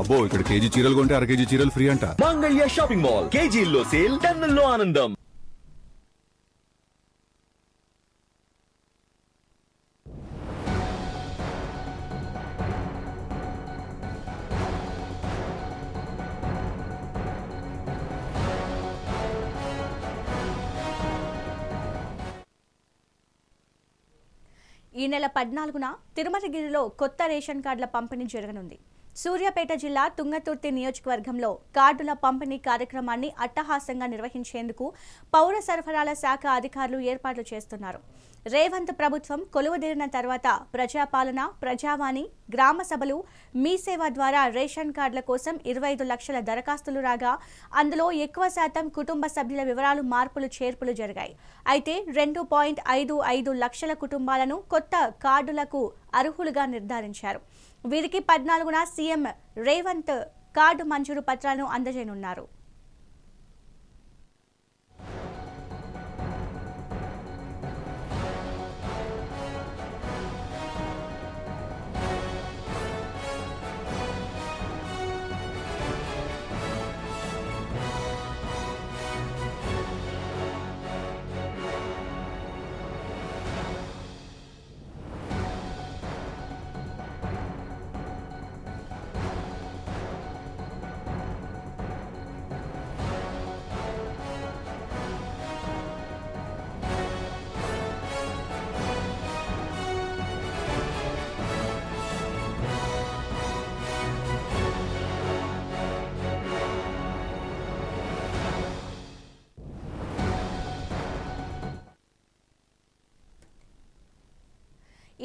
అబ్బో ఇక్కడ కేజీ చీరలు కొంటే అర కేజీ చీరలు ఫ్రీ అంట. మంగళ్య షాపింగ్ మాల్ కేజీల్లో సేల్, టన్నుల్లో ఆనందం. ఈ నెల 14న తిరుమలగిరిలో కొత్త రేషన్ కార్డుల పంపిణీ జరగనుంది. సూర్యాపేట జిల్లా తుంగతుర్తి నియోజకవర్గంలో కార్డుల పంపిణీ కార్యక్రమాన్ని అట్టహాసంగా నిర్వహించేందుకు పౌర సరఫరాల శాఖ అధికారులు ఏర్పాట్లు చేస్తున్నారు. రేవంత్ ప్రభుత్వం కొలువుదీరిన తర్వాత ప్రజాపాలన, ప్రజావాణి, గ్రామ సభలు, మీ సేవ ద్వారా రేషన్ కార్డుల కోసం 25 లక్షల దరఖాస్తులు రాగా అందులో ఎక్కువ శాతం కుటుంబ సభ్యుల వివరాలు మార్పులు చేర్పులు జరిగాయి. అయితే 2.55 లక్షల కుటుంబాలను కొత్త కార్డులకు అర్హులుగా నిర్ధారించారు. వీరికి 14న సీఎం రేవంత్ కార్డు మంజూరు పత్రాలను అందజేయనున్నారు.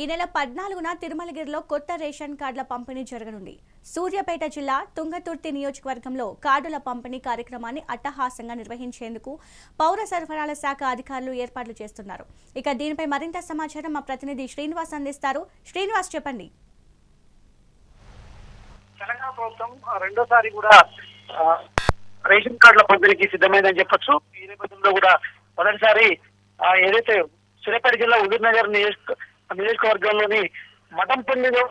ఈ నెల 14న తిరుమలగిరిలో కొత్త రేషన్ కార్డుల పంపిణీ జరగనుంది. సూర్యాపేట జిల్లా తుంగతుర్తి నియోజకవర్గంలో కార్డుల పంపిణీ కార్యక్రమాన్ని అట్టహాసంగా నిర్వహించేందుకు పౌర సరఫరాల శాఖ అధికారులు ఏర్పాట్లు చేస్తున్నారు. ఇక దీనిపై మరింత సమాచారం మా ప్రతినిధి శ్రీనివాస్ అందిస్తారు. శ్రీనివాస్, చెప్పండి. తెలంగాణ ప్రభుత్వం రెండోసారి కూడా రేషన్ కార్డుల పంపిణీకి సిద్ధమైందని చెప్పొచ్చు. ఈ నేపథ్యంలో కూడా మొదటిసారి ఏదైతే సూర్యాపేట జిల్లా హుజూర్ నగర్ నియోజకవర్గంలోని మఠంపల్లిలో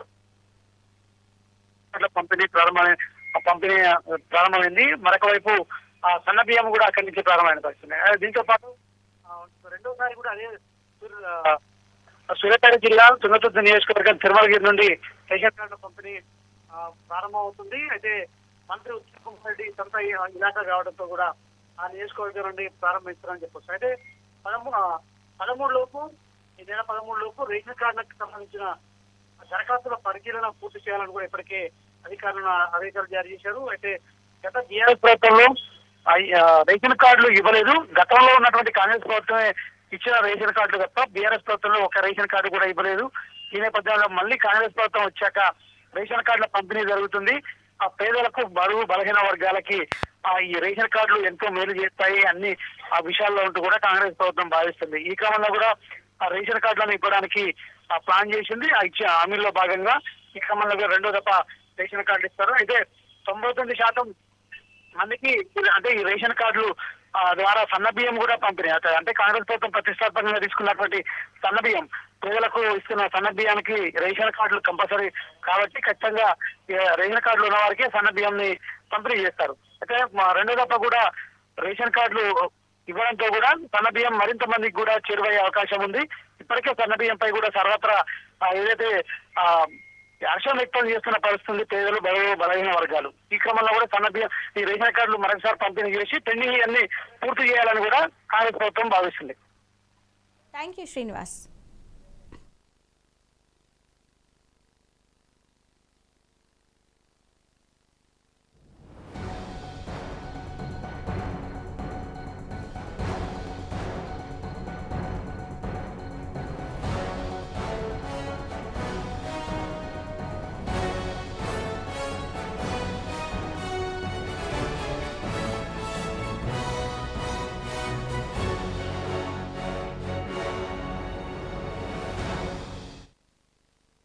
పంపిణీ ప్రారంభమైంది. మరొక వైపు సన్న బియ్యం కూడా అక్కడి నుంచి ప్రారంభమైన పరిస్థితి. దీంతో పాటు రెండోసారి కూడా అదే సూర్యాపేట జిల్లా తుంగతుర్తి నియోజకవర్గం తిరుమలగిరి నుండి రేషన్ కార్డుల పంపిణీ ప్రారంభమవుతుంది. అయితే మంత్రి ఉత్తమ్ కుమార్ రెడ్డి సొంత ఇలాకా కావడంతో కూడా ఆ నియోజకవర్గం నుండి ప్రారంభించారని చెప్పొచ్చు. అయితే 13 లోపు ఈ నెల 13 లోపు రేషన్ కార్డులకు సంబంధించిన దరఖాస్తుల పరిశీలన పూర్తి చేయాలని కూడా ఇప్పటికే ఆదేశాలు జారీ చేశారు. అయితే గత బీఆర్ఎస్ ప్రభుత్వంలో రేషన్ కార్డులు ఇవ్వలేదు. గతంలో ఉన్నటువంటి కాంగ్రెస్ ప్రభుత్వమే ఇచ్చిన రేషన్ కార్డులు తప్ప బీఆర్ఎస్ ప్రభుత్వంలో ఒక రేషన్ కార్డు కూడా ఇవ్వలేదు. ఈ నేపథ్యంలో మళ్ళీ కాంగ్రెస్ ప్రభుత్వం వచ్చాక రేషన్ కార్డుల పంపిణీ జరుగుతుంది. ఆ పేదలకు, బరువు బలహీన వర్గాలకి ఈ రేషన్ కార్డులు ఎంతో మేలు చేస్తాయి అన్ని ఆ విషయాల్లో ఉంటూ కూడా కాంగ్రెస్ ప్రభుత్వం భావిస్తుంది. ఈ క్రమంలో కూడా ఆ రేషన్ కార్డులను ఇవ్వడానికి ప్లాన్ చేసింది. ఆ ఇచ్చే హామీల్లో భాగంగా ఈ క్రమంలో రెండో దఫ రేషన్ కార్డులు ఇస్తారు. అయితే 99% మందికి అంటే ఈ రేషన్ కార్డులు ద్వారా సన్న బియ్యం కూడా పంపిణీ అవుతాయి. అంటే కాంగ్రెస్ ప్రభుత్వం ప్రతిష్టాత్మకంగా తీసుకున్నటువంటి సన్న బియ్యం, పేదలకు ఇస్తున్న సన్న బియ్యానికి రేషన్ కార్డులు కంపల్సరీ కాబట్టి ఖచ్చితంగా రేషన్ కార్డులు ఉన్న వారికి సన్న బియ్యంని పంపిణీ చేస్తారు. అయితే రెండో దఫ కూడా రేషన్ కార్డులు ఇవ్వడంతో కూడా సన్న బియ్యం మరింత మందికి కూడా చేరువయ్యే అవకాశం ఉంది. ఇప్పటికే సన్న బియ్యంపై కూడా సర్వత్రా ఏదైతే హర్షం వ్యక్తం చేస్తున్న పరిస్థితి పేదలు, బలహీన వర్గాలు. ఈ క్రమంలో కూడా సన్న బియ్యం ఈ రేషన్ కార్డులు మరొకసారి పంపిణీ చేసి పెండింగ్ అన్ని పూర్తి చేయాలని కూడా కాంగ్రెస్ ప్రభుత్వం భావిస్తుంది. Thank you Srinivas.